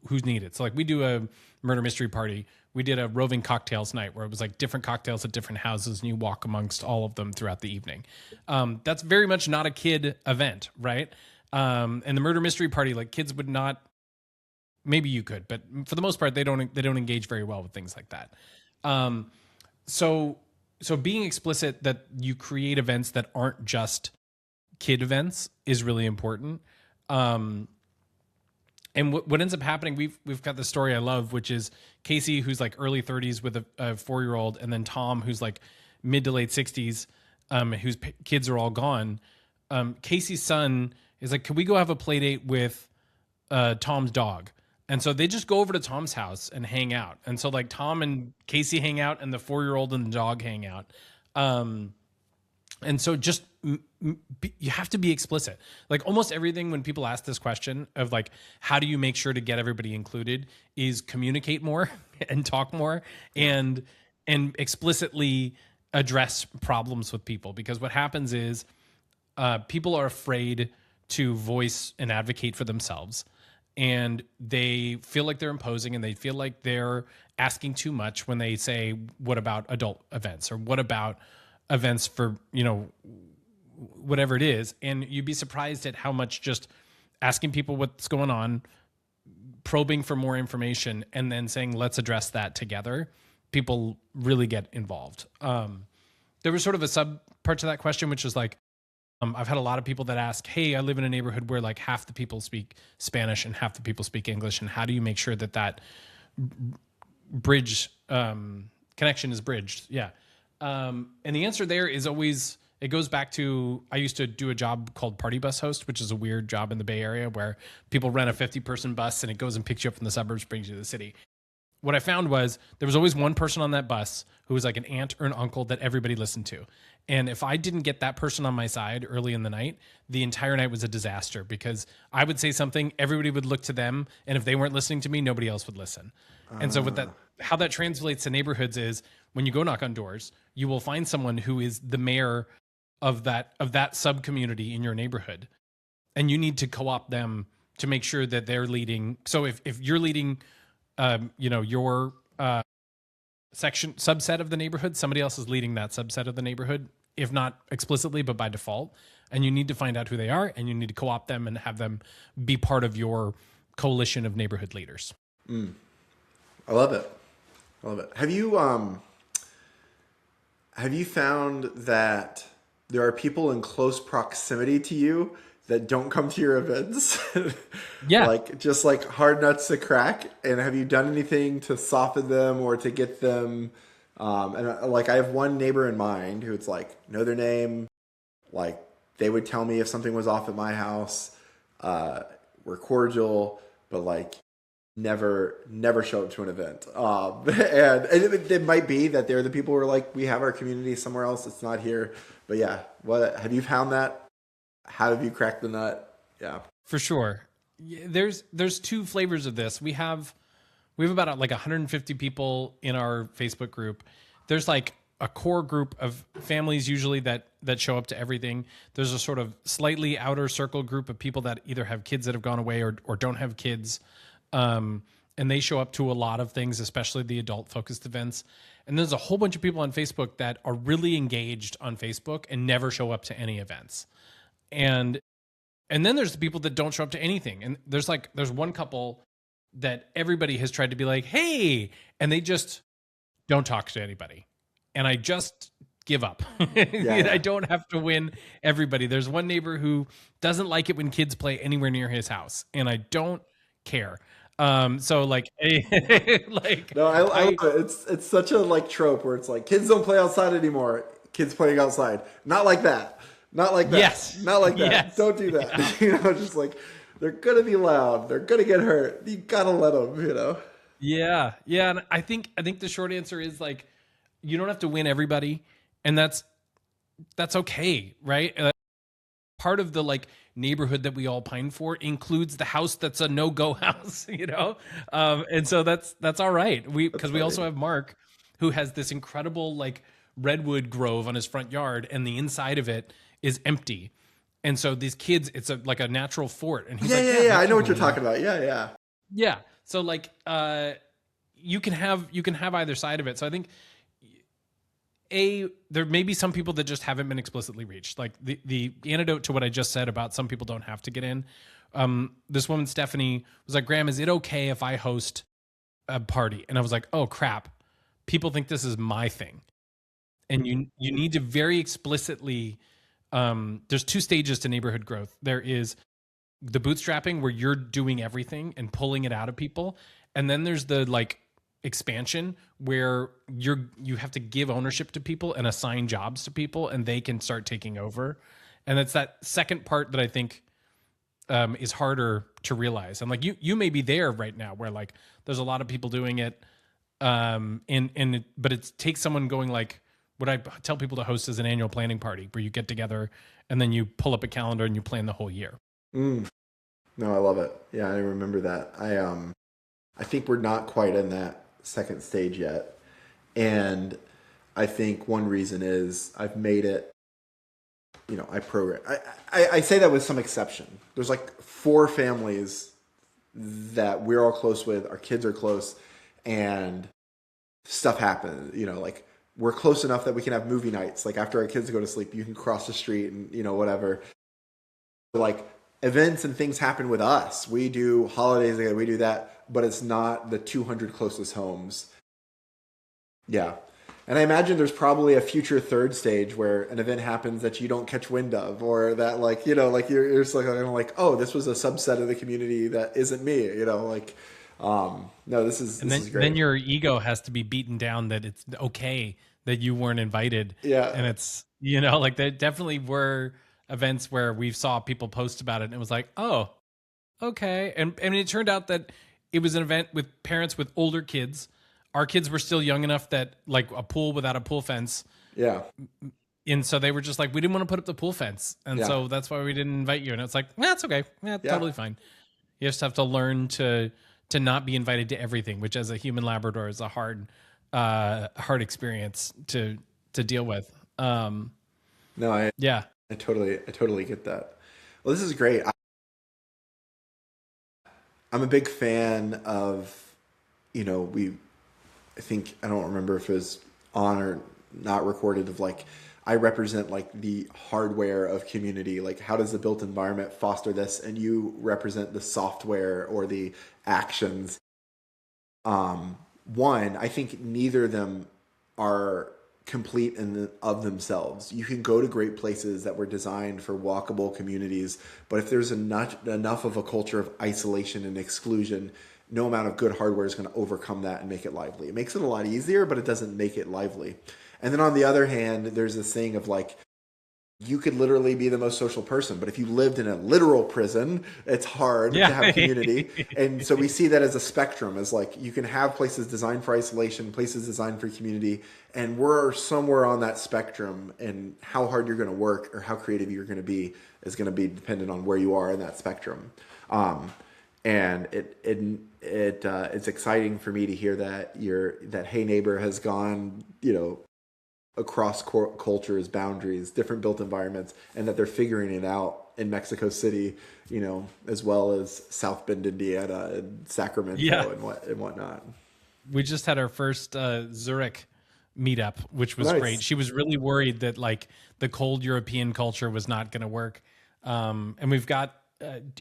who's needed. So like we do a murder mystery party. We did a roving cocktails night where it was like different cocktails at different houses and you walk amongst all of them throughout the evening. That's very much not a kid event, right? And the murder mystery party, like kids would not, maybe you could, but for the most part, they don't engage very well with things like that. So being explicit that you create events that aren't just kid events is really important. And what ends up happening, we've got this story I love, which is Casey, who's like early 30s with a 4-year-old, and then Tom, who's like mid to late 60s, whose kids are all gone. Casey's son is like, can we go have a play date with Tom's dog? And so they just go over to Tom's house and hang out. And so like Tom and Casey hang out, and the 4-year-old and the dog hang out. And so just you have to be explicit. Like almost everything when people ask this question of like, how do you make sure to get everybody included, is communicate more and talk more and explicitly address problems with people. Because what happens is people are afraid to voice and advocate for themselves. And they feel like they're imposing, and they feel like they're asking too much when they say, what about adult events, or what about events for, you know, whatever it is. And you'd be surprised at how much just asking people what's going on, probing for more information, and then saying, let's address that together, people really get involved. There was sort of a sub part to that question, which is like, I've had a lot of people that ask, hey, I live in a neighborhood where like half the people speak Spanish and half the people speak English. And how do you make sure that bridge connection is bridged? Yeah. And the answer there is always, it goes back to, I used to do a job called party bus host, which is a weird job in the Bay Area where people rent a 50-person bus and it goes and picks you up from the suburbs, brings you to the city. What I found was there was always one person on that bus who was like an aunt or an uncle that everybody listened to. And if I didn't get that person on my side early in the night, the entire night was a disaster, because I would say something, everybody would look to them, and if they weren't listening to me, nobody else would listen. And so how that translates to neighborhoods is when you go knock on doors, you will find someone who is the mayor of that sub community in your neighborhood. And you need to co-opt them to make sure that they're leading. So if you're leading, your subset of the neighborhood, somebody else is leading that subset of the neighborhood, if not explicitly, but by default. And you need to find out who they are, and you need to co-opt them and have them be part of your coalition of neighborhood leaders. I love it. Have you found that there are people in close proximity to you that don't come to your events. Yeah, Like just like hard nuts to crack. And have you done anything to soften them or to get them? And like I have one neighbor in mind who it's like know their name. Like they would tell me if something was off at my house. We're cordial, but like never show up to an event. And it might be that they're the people who are like, we have our community somewhere else. It's not here. But yeah, what have you found that? How have you cracked the nut? Yeah. for sure. There's two flavors of this. We have about like 150 people in our Facebook group. There's like a core group of families usually that show up to everything. There's a sort of slightly outer circle group of people that either have kids that have gone away or don't have kids. And they show up to a lot of things, especially the adult focused events. And there's a whole bunch of people on Facebook that are really engaged on Facebook and never show up to any events. And then there's the people that don't show up to anything. And there's one couple that everybody has tried to be like, hey, and they just don't talk to anybody. And I just give up. Yeah. I don't have to win everybody. There's one neighbor who doesn't like it when kids play anywhere near his house, and I don't care. So like, like No, I love it. It's such a like trope where it's like kids don't play outside anymore. Kids playing outside. Not like that. Not like that. Yes. Not like that. Yes. Don't do that. Yeah. You know, just like they're gonna be loud. They're gonna get hurt. You gotta let them. You know. Yeah, yeah, and I think the short answer is like you don't have to win everybody, and that's okay, right? Part of the like neighborhood that we all pine for includes the house that's a no-go house, you know, and so that's all right. Because we also have Mark, who has this incredible like redwood grove on his front yard, and the inside of it is empty, and so these kids, it's like a natural fort. And he's yeah. I know what you're talking about. Yeah. So like, you can have either side of it. So I think there may be some people that just haven't been explicitly reached. Like the antidote to what I just said about some people don't have to get in. This woman, Stephanie, was like, Graham, is it okay if I host a party? And I was like, oh crap. People think this is my thing. And you need to very explicitly, there's two stages to neighborhood growth. There is the bootstrapping where you're doing everything and pulling it out of people. And then there's the like expansion where you have to give ownership to people and assign jobs to people, and they can start taking over. And it's that second part that I think is harder to realize. And like you may be there right now where like there's a lot of people doing it. But it takes someone going like, what I tell people to host is an annual planning party where you get together and then you pull up a calendar and you plan the whole year. No, I love it. Yeah, I remember that. I think we're not quite in that second stage yet. And I think one reason is I've made it, you know, I say that with some exception. There's like 4 families that we're all close with. Our kids are close, and stuff happens, you know, like we're close enough that we can have movie nights. Like after our kids go to sleep, you can cross the street and, you know, whatever. Like events and things happen with us. We do holidays, we do that, but it's not the 200 closest homes. Yeah. And I imagine there's probably a future third stage where an event happens that you don't catch wind of, or that like, you know, like you're just like, oh, this was a subset of the community that isn't me, you know, like, no, this is great. Then your ego has to be beaten down that it's okay that you weren't invited. Yeah. And it's, you know, like there definitely were events where we saw people post about it and it was like, oh, okay. And it turned out that it was an event with parents with older kids. Our kids were still young enough that like a pool without a pool fence. Yeah. And so they were just like, we didn't want to put up the pool fence. And so that's why we didn't invite you. And it's like, that's okay. Yeah, totally fine. You just have to learn to not be invited to everything, which as a human Labrador is a hard experience to deal with. No, I totally get that. Well, this is great. I'm a big fan of, you know, I think, I don't remember if it was on or not recorded, of like, I represent like the hardware of community. Like, how does the built environment foster this? And you represent the software or the actions. One, I think neither of them are complete of themselves. You can go to great places that were designed for walkable communities, but if there's enough of a culture of isolation and exclusion, no amount of good hardware is going to overcome that and make it lively. It makes it a lot easier, but it doesn't make it lively. And then on the other hand, there's this thing of like, you could literally be the most social person, but if you lived in a literal prison, it's hard to have community. And so we see that as a spectrum, as like you can have places designed for isolation, places designed for community, and we're somewhere on that spectrum. And how hard you're going to work or how creative you're going to be is going to be dependent on where you are in that spectrum. And it's exciting for me to hear that that Hey Neighbor has gone, across cultures, boundaries, different built environments, and that they're figuring it out in Mexico City, as well as South Bend, Indiana, and Sacramento, and whatnot. We just had our first Zurich meetup, which was great. She was really worried that like the cold European culture was not going to work. And we've got,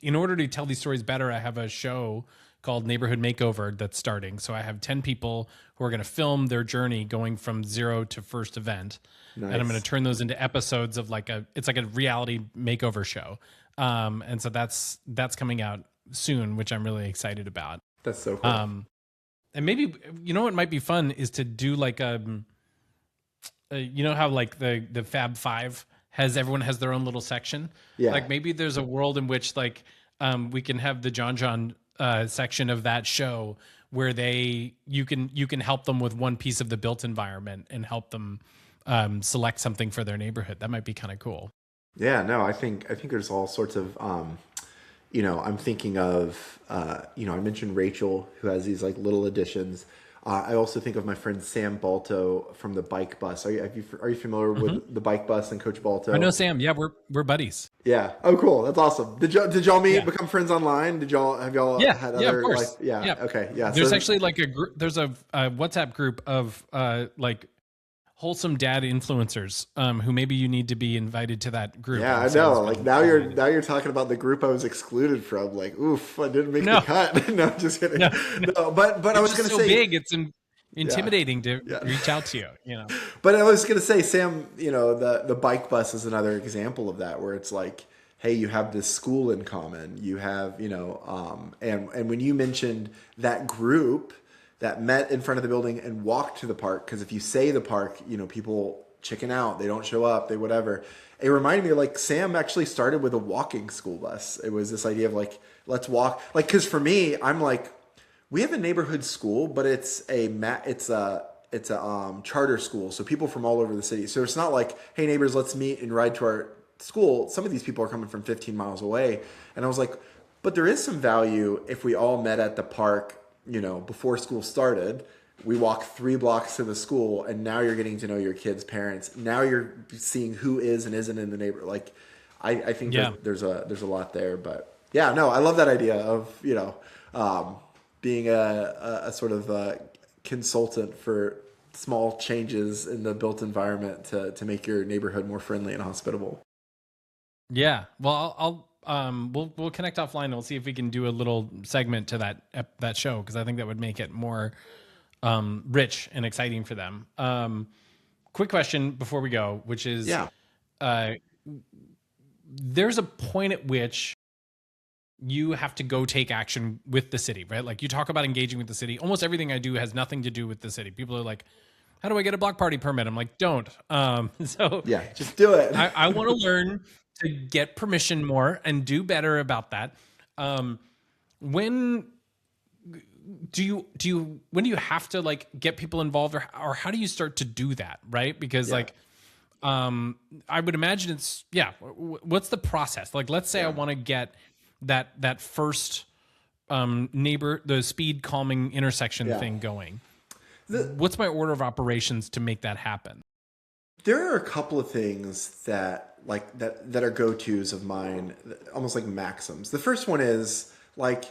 in order to tell these stories better, I have a show called Neighborhood Makeover that's starting. So I have 10 people who are going to film their journey going from zero to first event. Nice. And I'm going to turn those into episodes of it's like a reality makeover show. And so that's coming out soon, which I'm really excited about. That's so cool. And maybe, what might be fun is to do like how like the Fab Five everyone has their own little section. Yeah. Like maybe there's a world in which like we can have the Jon Jon section of that show where you can help them with one piece of the built environment and help them select something for their neighborhood. That might be kind of cool. Yeah, no, I think there's all sorts of I'm thinking of I mentioned Rachel, who has these like little additions. I also think of my friend Sam Balto from the Bike Bus. Are you familiar with the Bike Bus and Coach Balto? I know Sam. Yeah, we're buddies. Yeah. Oh, cool. That's awesome. Did y'all meet, become friends online? Have y'all had other? Yeah, of course. Yeah. Okay. Yeah. There's actually like there's a WhatsApp group of like wholesome dad influencers who maybe you need to be invited to that group. Yeah, I know. Like now you're talking about the group I was excluded from. Like, oof, I didn't make the cut. No, just kidding. No, but I was going to say, big. It's intimidating to reach out to you. But I was going to say, Sam, the Bike Bus is another example of that, where it's like, hey, you have this school in common. You have, and when you mentioned that group that met in front of the building and walked to the park, because if you say the park, people chicken out, they don't show up, they whatever. It reminded me of like Sam actually started with a walking school bus. It was this idea of like, let's walk. Like, because for me, I'm like, we have a neighborhood school, but it's a charter school, so people from all over the city. So it's not like, hey neighbors, let's meet and ride to our school. Some of these people are coming from 15 miles away, and I was like, but there is some value if we all met at the park, before school started. We walk 3 blocks to the school, and now you're getting to know your kids' parents. Now you're seeing who is and isn't in the neighborhood. Like, I think there's a lot there. But yeah, no, I love that idea of being a sort of consultant for small changes in the built environment to make your neighborhood more friendly and hospitable. Yeah, well, we'll connect offline and we'll see if we can do a little segment to that show, because I think that would make it more rich and exciting for them. Quick question before we go, which is, there's a point at which you have to go take action with the city, right? Like you talk about engaging with the city. Almost everything I do has nothing to do with the city. People are like, how do I get a block party permit? I'm like, don't. So yeah, just do it. I want to learn to get permission more and do better about that. When do you have to like get people involved, or how do you start to do that? Right. Because I would imagine what's the process? Like, let's say I want to get that first the speed calming intersection thing going. What's my order of operations to make that happen? There are a couple of things that are go-tos of mine, almost like maxims. The first one is like,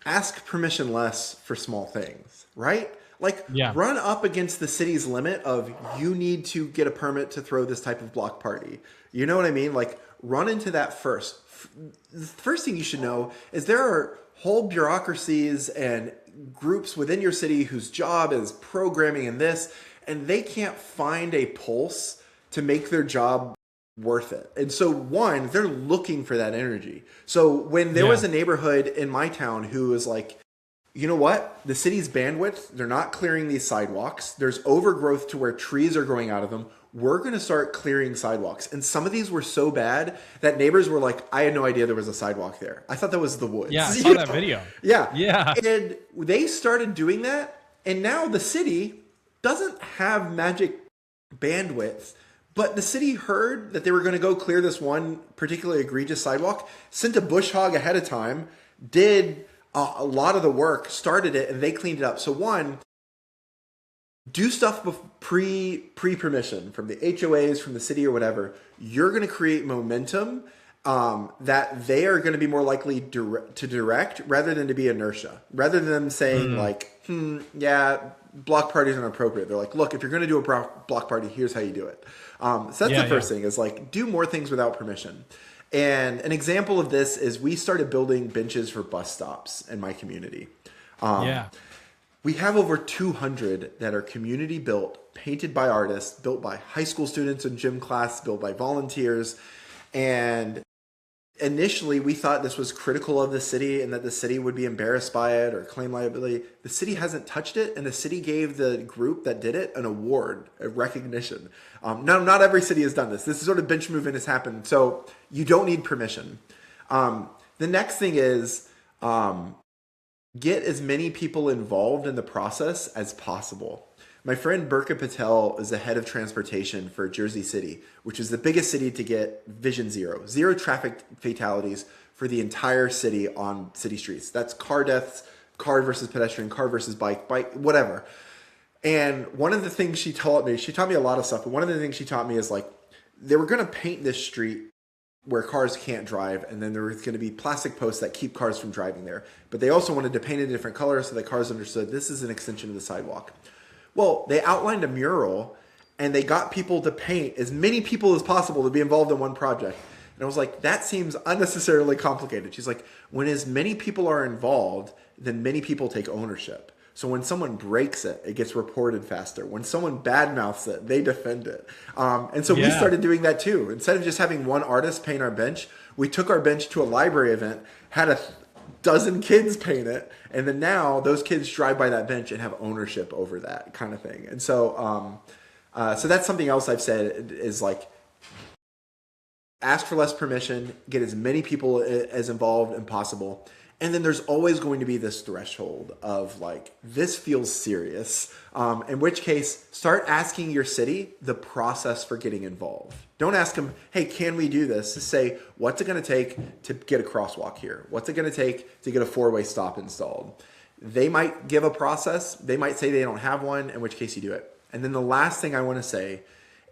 ask permission less for small things, right? Like, Yeah. run up against the city's limit of you need to get a permit to throw this type of block party. You know what I mean? Like, run into that first. The first thing you should know is there are whole bureaucracies and groups within your city whose job is programming and this, and they can't find a pulse to make their job worth it. And so, one, they're looking for that energy. So when there was a neighborhood in my town who was like, you know what? The city's bandwidth, they're not clearing these sidewalks. There's overgrowth to where trees are growing out of them. We're going to start clearing sidewalks. And some of these were so bad that neighbors were like, I had no idea there was a sidewalk there. I thought that was the woods. Yeah, I saw that video. Yeah. Yeah. And they started doing that. And now the city doesn't have magic bandwidth. But the city heard that they were going to go clear this one particularly egregious sidewalk, sent a bush hog ahead of time, did a lot of the work, started it, and they cleaned it up. So one, do stuff pre-permission from the HOAs, from the city or whatever. You're going to create momentum that they are going to be more likely to direct rather than to be inertia. Rather than them saying yeah, block parties are inappropriate. They're like, look, if you're going to do a block party, here's how you do it. So that's the first thing is like, do more things without permission. And an example of this is we started building benches for bus stops in my community. We have over 200 that are community built, painted by artists, built by high school students in gym class, built by volunteers. And initially we thought this was critical of the city and that the city would be embarrassed by it or claim liability. The city hasn't touched it, and the city gave the group that did it an award, a recognition. Now, not every city has done this. This sort of bench movement has happened, so you don't need permission. The next thing is get as many people involved in the process as possible. My friend Burka Patel is the head of transportation for Jersey City, which is the biggest city to get vision zero traffic fatalities for the entire city on city streets. That's car deaths, car versus pedestrian, car versus bike, whatever. And one of the things she taught me a lot of stuff, but one of the things she taught me is like, they were going to paint this street where cars can't drive, and then there was going to be plastic posts that keep cars from driving there. But they also wanted to paint it a different color so that cars understood this is an extension of the sidewalk. Well, they outlined a mural, and they got people to paint as many people as possible to be involved in one project. And I was like, that seems unnecessarily complicated. She's like, when as many people are involved, then many people take ownership. So when someone breaks it, it gets reported faster. When someone badmouths it, they defend it. And so we started doing that too. Instead of just having one artist paint our bench, we took our bench to a library event, had a dozen kids paint it, and then now those kids drive by that bench and have ownership over that kind of thing. And so so that's something else I've said is like, ask for less permission, get as many people as involved as possible. And then there's always going to be this threshold of like, this feels serious. In which case, start asking your city the process for getting involved. Don't ask them, hey, can we do this? Just say, what's it going to take to get a crosswalk here? What's it going to take to get a four-way stop installed? They might give a process. They might say they don't have one, in which case you do it. And then the last thing I want to say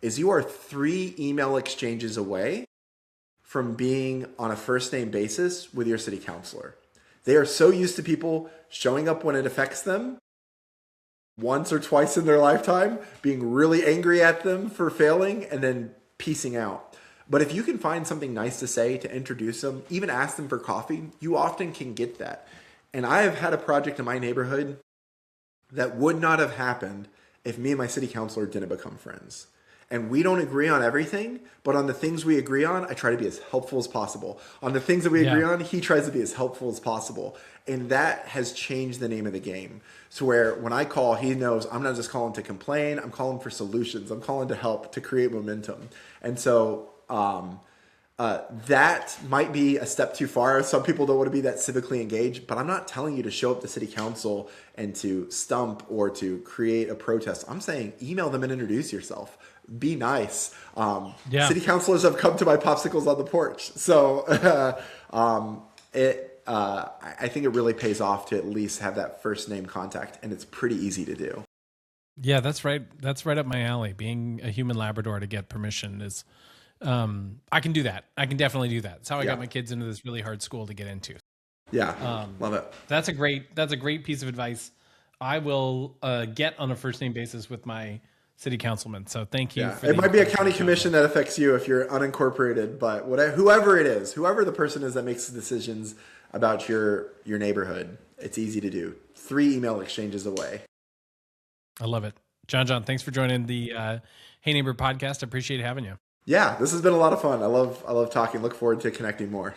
is you are 3 email exchanges away from being on a first name basis with your city councilor. They are so used to people showing up when it affects them once or twice in their lifetime, being really angry at them for failing, and then piecing out. But if you can find something nice to say to introduce them, even ask them for coffee, you often can get that. And I have had a project in my neighborhood that would not have happened if me and my city councilor didn't become friends. And we don't agree on everything, but on the things we agree on, I try to be as helpful as possible. On the things that we agree on, he tries to be as helpful as possible. And that has changed the name of the game. So where when I call, he knows I'm not just calling to complain, I'm calling for solutions. I'm calling to help, to create momentum. And so that might be a step too far. Some people don't want to be that civically engaged, but I'm not telling you to show up to city council and to stump or to create a protest. I'm saying email them and introduce yourself. Be nice. City councilors have come to my popsicles on the porch. So I think it really pays off to at least have that first name contact, and it's pretty easy to do. Yeah, that's right. That's right up my alley. Being a human Labrador to get permission is, I can do that. I can definitely do that. It's how I got my kids into this really hard school to get into. Yeah, love it. That's a great piece of advice. I will get on a first name basis with my city councilman. So thank you. Yeah, For it might be a encouragement, county Jon commission Jon. that affects you if you're unincorporated, but whatever, whoever it is, whoever the person is that makes the decisions about your neighborhood, it's easy to do. 3 email exchanges away. I love it. Jon Jon, thanks for joining the Hey Neighbor podcast. I appreciate having you. Yeah, this has been a lot of fun. I love talking. Look forward to connecting more.